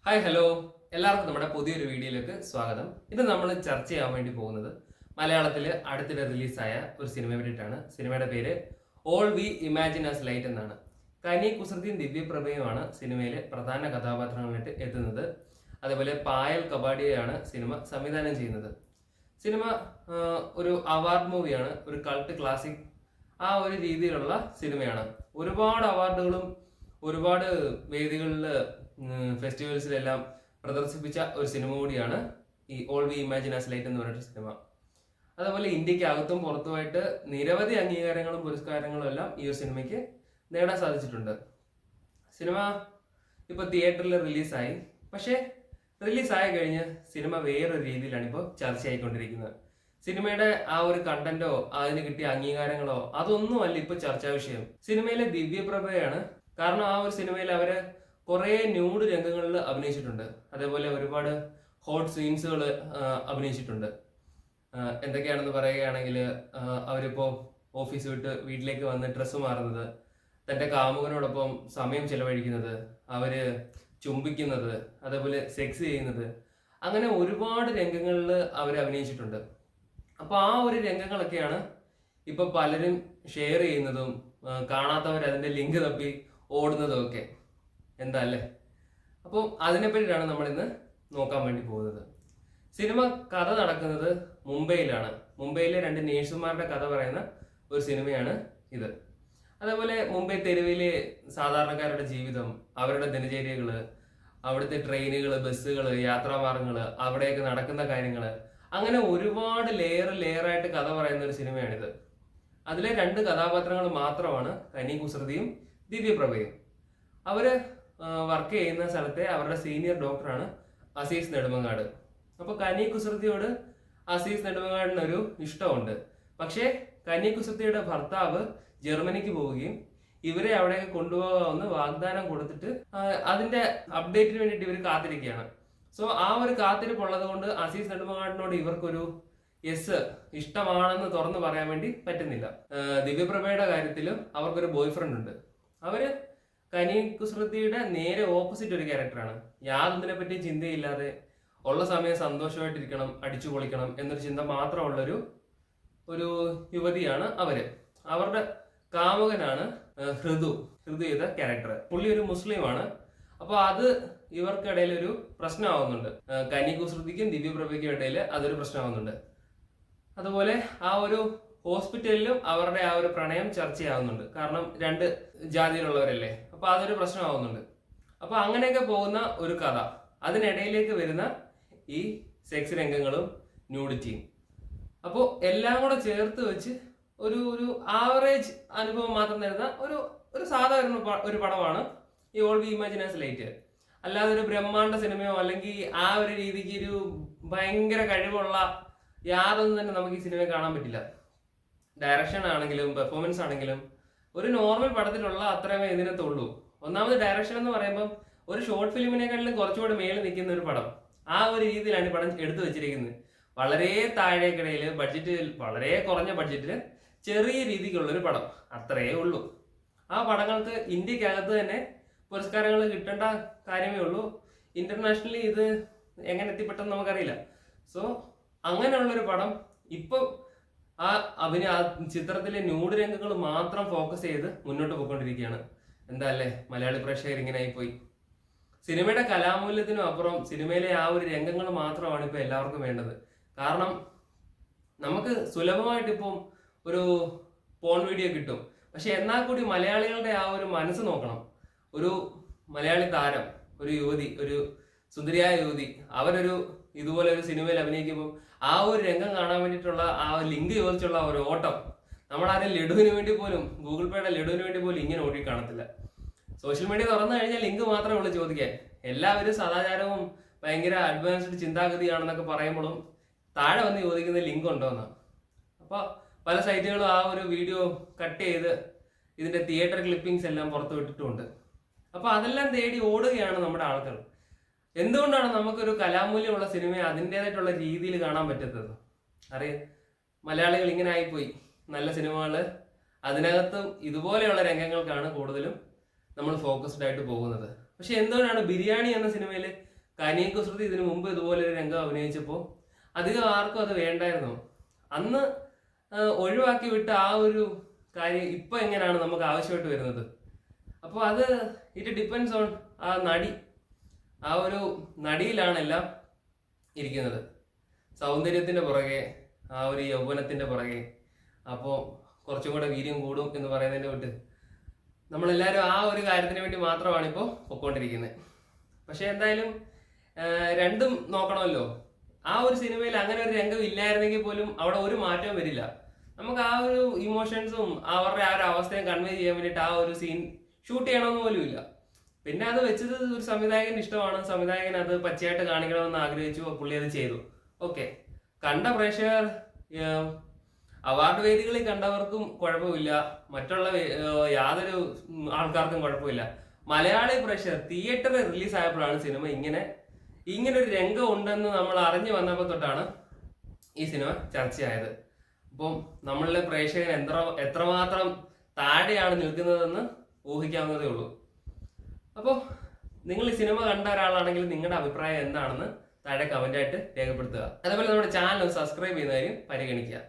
Hi hello എല്ലാവർക്കും നമ്മുടെ പുതിയൊരു വീഡിയോയിലേക്ക് സ്വാഗതം. ഇന്ന് നമ്മൾ ചർച്ച ചെയ്യാൻ വേണ്ടി പോകുന്നത് മലയാളത്തിൽ അടുത്തിടെ റിലീസായ ഒരു സിനിമയെ പറ്റിയിട്ടാണ്. സിനിമയുടെ പേര് all we imagine as light എന്നാണ്. കനി കുസൃതിയും ദിവ്യപ്രഭയുമാണ് സിനിമയിലെ പ്രധാന കഥാപാത്രങ്ങളായിട്ട് എത്തുന്നത്. അതേപോലെ പായൽ കബാഡിയാണ് സിനിമ സംവിധാനം ചെയ്യുന്നത്. സിനിമ ഒരു അവാർഡ് മൂവിയാണ്, ഒരു കൾട്ട് ക്ലാസിക് ആ ഒരു രീതിയിലുള്ള സിനിമയാണ്. ഒരുപാട് അവാർഡുകളും ഒരുപാട് വേദികളിൽ ഫെസ്റ്റിവൽസിലെല്ലാം പ്രദർശിപ്പിച്ച ഒരു സിനിമ കൂടിയാണ് ഈ all we imagine as light എന്ന് പറഞ്ഞിട്ട് സിനിമ. അതുപോലെ ഇന്ത്യക്ക് അകത്തും പുറത്തുമായിട്ട് നിരവധി അംഗീകാരങ്ങളും പുരസ്കാരങ്ങളും എല്ലാം ഈ ഒരു സിനിമയ്ക്ക് നേടാൻ സാധിച്ചിട്ടുണ്ട്. സിനിമ ഇപ്പോൾ തിയേറ്ററിൽ റിലീസായി. പക്ഷേ റിലീസായി കഴിഞ്ഞ് സിനിമ വേറൊരു രീതിയിലാണ് ഇപ്പോൾ ചർച്ചയായിക്കൊണ്ടിരിക്കുന്നത്. സിനിമയുടെ ആ ഒരു കണ്ടന്റോ അതിന് കിട്ടിയ അംഗീകാരങ്ങളോ അതൊന്നുമല്ല ഇപ്പോൾ ചർച്ചാ വിഷയം. സിനിമയിലെ ദിവ്യപ്രഭയാണ്. കാരണം ആ ഒരു സിനിമയിൽ അവര് കുറേ ന്യൂഡ് രംഗങ്ങളിൽ അഭിനയിച്ചിട്ടുണ്ട്. അതേപോലെ ഒരുപാട് ഹോട്ട് സീൻസുകൾ അഭിനയിച്ചിട്ടുണ്ട്. എന്തൊക്കെയാണെന്ന് പറയുകയാണെങ്കിൽ അവരിപ്പോൾ ഓഫീസ് വിട്ട് വീട്ടിലേക്ക് വന്ന് ഡ്രസ്സ് മാറുന്നത്, തൻ്റെ കാമുകനോടൊപ്പം സമയം ചെലവഴിക്കുന്നത്, അവര് ചുംബിക്കുന്നത്, അതേപോലെ സെക്സ് ചെയ്യുന്നത്, അങ്ങനെ ഒരുപാട് രംഗങ്ങളിൽ അവർ അഭിനയിച്ചിട്ടുണ്ട്. അപ്പോൾ ആ ഒരു രംഗങ്ങളൊക്കെയാണ് ഇപ്പൊ പലരും ഷെയർ ചെയ്യുന്നതും കാണാത്തവർ അതിന്റെ ലിങ്ക് തപ്പി ഓടുന്നതും ഒക്കെ. എന്താ അല്ലേ? അപ്പോൾ അതിനെപ്പറ്റിയിട്ടാണ് നമ്മൾ ഇന്ന് നോക്കാൻ വേണ്ടി പോകുന്നത്. സിനിമ കഥ നടക്കുന്നത് മുംബൈയിലാണ്. മുംബൈയിലെ രണ്ട് നേഴ്സുമാരുടെ കഥ പറയുന്ന ഒരു സിനിമയാണ് ഇത്. അതേപോലെ മുംബൈ തെരുവിലെ സാധാരണക്കാരുടെ ജീവിതം, അവരുടെ ദിനചര്യകള്, അവിടുത്തെ ട്രെയിനുകൾ, ബസ്സുകൾ, യാത്രാമാർഗങ്ങൾ, അവിടെയൊക്കെ നടക്കുന്ന കാര്യങ്ങൾ, അങ്ങനെ ഒരുപാട് ലെയറായിട്ട് കഥ പറയുന്ന ഒരു സിനിമയാണിത്. അതിലെ രണ്ട് കഥാപാത്രങ്ങൾ മാത്രമാണ് കനി കുസൃതിയും ദിവ്യപ്രഭയും. അവര് വർക്ക് ചെയ്യുന്ന സ്ഥലത്തെ അവരുടെ സീനിയർ ഡോക്ടറാണ് അസീസ് നെടുമങ്ങാട്. അപ്പൊ കനി കുസൃതിയോട് അസീസ് നെടുമങ്ങാടിന് ഒരു ഇഷ്ടമുണ്ട്. പക്ഷേ കനി കുസൃതിയുടെ ഭർത്താവ് ജർമ്മനിക്ക് പോവുകയും ഇവരെ അവിടേക്ക് കൊണ്ടുപോകാമെന്ന് വാഗ്ദാനം കൊടുത്തിട്ട് അതിന്റെ അപ്ഡേറ്റിന് വേണ്ടിയിട്ട് ഇവർ കാത്തിരിക്കുകയാണ്. സോ ആ ഒരു കാത്തിരിപ്പുള്ളത് കൊണ്ട് അസീസ് നെടുമങ്ങാടിനോട് ഇവർക്കൊരു യെസ് ഇഷ്ടമാണെന്ന് തുറന്നു പറയാൻ വേണ്ടി പറ്റുന്നില്ല. ദിവ്യപ്രഭയുടെ കാര്യത്തിലും അവർക്കൊരു ബോയ് ഫ്രണ്ട് ഉണ്ട്. അവര് കനി കുസൃതിയുടെ നേരെ ഓപ്പോസിറ്റ് ഒരു ക്യാരക്ടറാണ്. യാതൊന്നിനെ പറ്റി ചിന്തയില്ലാതെ ഉള്ള സമയം സന്തോഷമായിട്ടിരിക്കണം, അടിച്ചു പൊളിക്കണം എന്നൊരു ചിന്ത മാത്രമുള്ളൊരു യുവതിയാണ് അവര്. അവരുടെ കാമുകനാണ് ഹൃദു ചെയ്ത ക്യാരക്ടർ. പുള്ളി ഒരു മുസ്ലിമാണ്. അപ്പൊ അത് ഇവർക്കിടയിൽ ഒരു പ്രശ്നമാവുന്നുണ്ട്. കനി കുസൃതിക്കും ദിവ്യപ്രഭയ്ക്കും ഇടയിൽ അതൊരു പ്രശ്നമാവുന്നുണ്ട്. അതുപോലെ ആ ഒരു ഹോസ്പിറ്റലിലും അവരുടെ ആ ഒരു പ്രണയം ചർച്ചയാവുന്നുണ്ട്. കാരണം രണ്ട് ജാതിയിലുള്ളവരല്ലേ, അപ്പൊ അതൊരു പ്രശ്നമാവുന്നുണ്ട്. അപ്പൊ അങ്ങനെയൊക്കെ പോകുന്ന ഒരു കഥ, അതിനിടയിലേക്ക് വരുന്ന ഈ സെക്സ് രംഗങ്ങളും ന്യൂഡിറ്റിയും, അപ്പോൾ എല്ലാം കൂടെ ചേർത്ത് വെച്ച് ഒരു ആവറേജ് അനുഭവം മാത്രം തരുന്ന ഒരു സാധാരണ ഒരു പടമാണ് ഈ all we imagine as light. അല്ലാതെ ഒരു ബ്രഹ്മാണ്ഡ സിനിമയോ അല്ലെങ്കിൽ ആ ഒരു രീതിക്ക് ഒരു ഭയങ്കര കഴിവുള്ള യാതൊന്നും തന്നെ നമുക്ക് ഈ സിനിമയിൽ കാണാൻ പറ്റില്ല. ഡയറക്ഷൻ ആണെങ്കിലും പെർഫോമൻസ് ആണെങ്കിലും ഒരു നോർമൽ പടത്തിലുള്ള അത്രമേ ഇതിനകത്തുള്ളൂ. ഒന്നാമത് ഡയറക്ഷൻ എന്ന് പറയുമ്പോൾ ഒരു ഷോർട്ട് ഫിലിമിനെക്കാട്ടിലും കുറച്ചുകൂടെ മേളിൽ നിൽക്കുന്ന ഒരു പടം. ആ ഒരു രീതിയിലാണ് ഈ പടം എടുത്തു വെച്ചിരിക്കുന്നത്. വളരെ താഴേക്കിടയിൽ ബഡ്ജറ്റിൽ, വളരെ കുറഞ്ഞ ബഡ്ജറ്റിൽ ചെറിയ രീതിക്കുള്ളൊരു പടം, അത്രയേ ഉള്ളൂ. ആ പടങ്ങൾക്ക് ഇന്ത്യക്കകത്ത് തന്നെ പുരസ്കാരങ്ങൾ കിട്ടേണ്ട കാര്യമേ ഉള്ളൂ. ഇന്റർനാഷണലി ഇത് എങ്ങനെ എത്തിപ്പെട്ടെന്ന് നമുക്കറിയില്ല. സോ അങ്ങനെയുള്ളൊരു പടം ഇപ്പോൾ ആ ചിത്രത്തിലെ ന്യൂഡ് രംഗങ്ങൾ മാത്രം ഫോക്കസ് ചെയ്ത് മുന്നോട്ട് പോയിക്കൊണ്ടിരിക്കുകയാണ്. എന്താ അല്ലേ, മലയാളി പ്രേക്ഷകർ ഇങ്ങനെ ആയിപ്പോയി. സിനിമയുടെ കലാമൂല്യത്തിനും അപ്പുറം സിനിമയിലെ ആ ഒരു രംഗങ്ങൾ മാത്രമാണ് ഇപ്പൊ എല്ലാവർക്കും വേണ്ടത്. കാരണം നമുക്ക് സുലഭമായിട്ട് ഇപ്പം ഒരു പോൺ വീഡിയോ കിട്ടും. പക്ഷെ എന്നാൽ കൂടി മലയാളികളുടെ ആ ഒരു മനസ്സ് നോക്കണം. ഒരു മലയാളി താരം, ഒരു യുവതി, ഒരു സുന്ദരിയായ യുവതി, അവരൊരു ഇതുപോലെ ഒരു സിനിമയിൽ അഭിനയിക്കുമ്പോൾ ആ ഒരു രംഗം കാണാൻ വേണ്ടിയിട്ടുള്ള ആ ലിങ്ക് ചോദിച്ചുള്ള ഒരു ഓട്ടം, നമ്മളാരും ലഡുവിന് വേണ്ടി പോലും, ഗൂഗിൾ പേയുടെ ലഡുവിന് വേണ്ടി പോലും ഇങ്ങനെ ഓടി കാണത്തില്ല. സോഷ്യൽ മീഡിയ തുറന്നു കഴിഞ്ഞാൽ ലിങ്ക് മാത്രമേ ഉള്ളൂ ചോദിക്കാൻ. എല്ലാവരും സദാചാരവും ഭയങ്കര അഡ്വാൻസ്ഡ് ചിന്താഗതിയാണെന്നൊക്കെ പറയുമ്പോഴും താഴെ വന്ന് ചോദിക്കുന്ന ലിങ്ക് ഉണ്ടോന്ന്. അപ്പൊ പല സൈറ്റുകളും ആ ഒരു വീഡിയോ കട്ട് ചെയ്ത് ഇതിന്റെ തിയേറ്റർ ക്ലിപ്പിംഗ്സ് എല്ലാം പുറത്തു വിട്ടിട്ടുമുണ്ട്. അപ്പൊ അതെല്ലാം തേടി ഓടുകയാണ് നമ്മുടെ ആൾക്കാർ. എന്തുകൊണ്ടാണ് നമുക്കൊരു കലാമൂല്യമുള്ള സിനിമയെ അതിൻ്റെതായിട്ടുള്ള രീതിയിൽ കാണാൻ പറ്റാത്തത്? അറിയാം, മലയാളികൾ ഇങ്ങനെ ആയിപ്പോയി. നല്ല സിനിമകള് അതിനകത്തും ഇതുപോലെയുള്ള രംഗങ്ങൾക്കാണ് കൂടുതലും നമ്മൾ ഫോക്കസ്ഡ് ആയിട്ട് പോകുന്നത്. പക്ഷെ എന്തുകൊണ്ടാണ് ബിരിയാണി എന്ന സിനിമയിൽ കനിയും കുസൃതി ഇതിനു മുമ്പ് ഇതുപോലെ ഒരു രംഗം അഭിനയിച്ചപ്പോൾ അധികം ആർക്കും അത് വേണ്ടായിരുന്നു. അന്ന് ഒഴിവാക്കി വിട്ട ആ ഒരു കാര്യം ഇപ്പൊ എങ്ങനെയാണ് നമുക്ക് ആവശ്യമായിട്ട് വരുന്നത്. അപ്പോൾ അത് ഇറ്റ് ഡിപ്പെൻസ് ഓൺ ആ നടി. ആ ഒരു നടിയിലാണ് എല്ലാം ഇരിക്കുന്നത്. സൗന്ദര്യത്തിന്റെ പുറകെ, ആ ഒരു യൗവനത്തിന്റെ പുറകെ, അപ്പോൾ കുറച്ചും കൂടെ വീര്യം കൂടും എന്ന് പറയുന്നതിന്റെ വിട്ട് നമ്മളെല്ലാവരും ആ ഒരു കാര്യത്തിന് വേണ്ടി മാത്രമാണ് ഇപ്പോൾ പൊയ്ക്കൊണ്ടിരിക്കുന്നത്. പക്ഷെ എന്തായാലും രണ്ടും നോക്കണമല്ലോ. ആ ഒരു സിനിമയിൽ അങ്ങനെ ഒരു രംഗം ഇല്ലായിരുന്നെങ്കിൽ പോലും അവിടെ ഒരു മാറ്റവും വരില്ല. നമുക്ക് ആ ഒരു ഇമോഷൻസും അവരുടെ ആ ഒരു അവസ്ഥയും കൺവേ ചെയ്യാൻ വേണ്ടിയിട്ട് ആ ഒരു സീൻ ഷൂട്ട് ചെയ്യണമെന്ന് പോലും ഇല്ല. പിന്നെ അത് വെച്ചത് ഒരു സംവിധായകന് ഇഷ്ടമാണ്, സംവിധായകൻ അത് പച്ചയായിട്ട് കാണിക്കണമെന്ന് ആഗ്രഹിച്ചു, പുള്ളി അത് ചെയ്തു. ഓക്കെ, കണ്ട പ്രേക്ഷകർ അവാർഡ് വേദികളിൽ കണ്ടവർക്കും കുഴപ്പമില്ല, മറ്റുള്ള യാതൊരു ആൾക്കാർക്കും കുഴപ്പമില്ല. മലയാളി പ്രേക്ഷകർ തിയേറ്ററിൽ റിലീസായപ്പോഴാണ് സിനിമ ഇങ്ങനെ ഒരു രംഗം ഉണ്ടെന്ന് നമ്മൾ അറിഞ്ഞു വന്നപ്പോൾ തൊട്ടാണ് ഈ സിനിമ ചർച്ചയായത്. അപ്പം നമ്മളിലെ പ്രേക്ഷകൻ എത്രമാത്രം താഴെയാണ് നിൽക്കുന്നതെന്ന് ഊഹിക്കാവുന്നതേ ഉള്ളൂ. അപ്പോൾ നിങ്ങൾ ഈ സിനിമ കണ്ട ഒരാളാണെങ്കിൽ നിങ്ങളുടെ അഭിപ്രായം എന്താണെന്ന് താഴെ കമന്റായിട്ട് രേഖപ്പെടുത്തുക. അതേപോലെ നമ്മുടെ ചാനൽ സബ്സ്ക്രൈബ് ചെയ്യുന്ന കാര്യം പരിഗണിക്കുക.